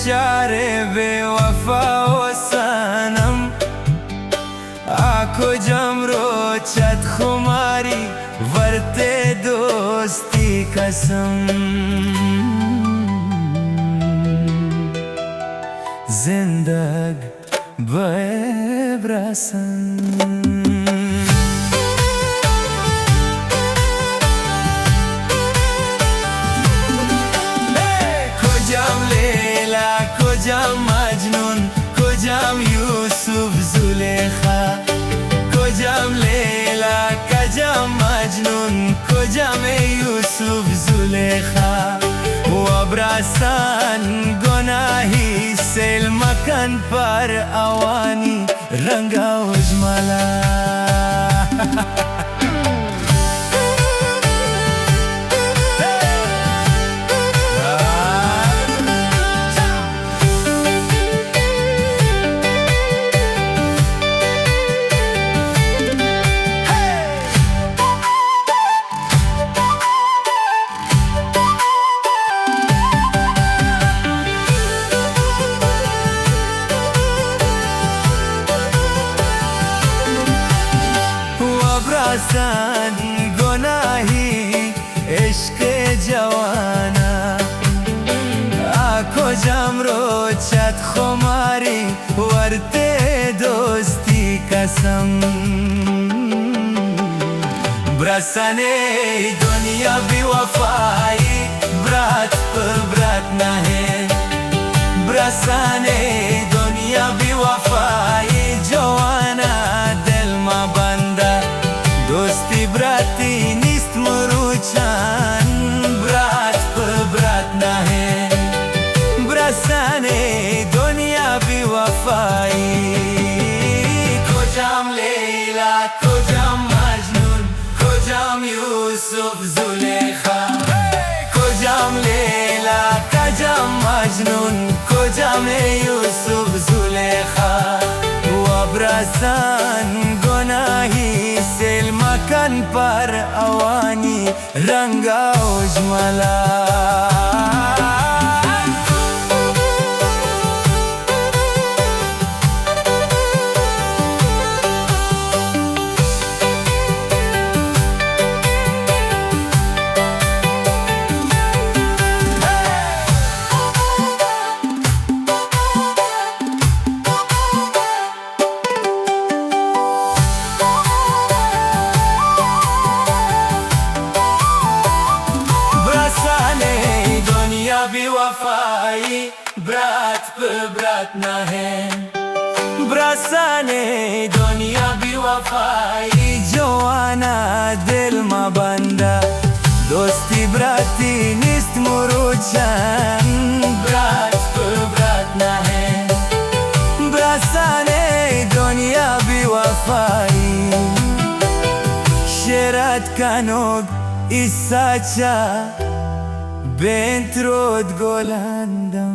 بیچاره به وفا و سنم کجام رو چت خماری ورته دوستی قسم زندگ به برسن کجام لیلا کجام مجنون کجام یوسف زلیخا کجام لیلا کجام مجنون کجام یوسف زلیخا و برسان گناهی سیل مکن پر اوانی رنگا و جمالا برسان گناهی عشق جوانا کجام رو چت خماری ورته دوستی قسم برسانه دنیا بی وفایی برات پر برات نهه برسانه دنیا بی وفایی جوانا دل ما بنده دوستی براتی نیست مروچان برات پر برات نهه برسانه دنیا بی وفایی کجام لیلا کجام مجنون کجام یوسف زلیخا کجام لیلا کجام مجنون کجام یوسف زلیخا و برسان گناهی سیل مکن پر اوانی رنگا و جمالا بی وفایی برات پر برات نهه برسانه دنیا بی وفایی جوانا دل ما بنده دوستی براتی نیست مروچن برات پر برات نهه برسانه دنیا بی وفایی شرات کنوگ ایساچا بنت رود گلندم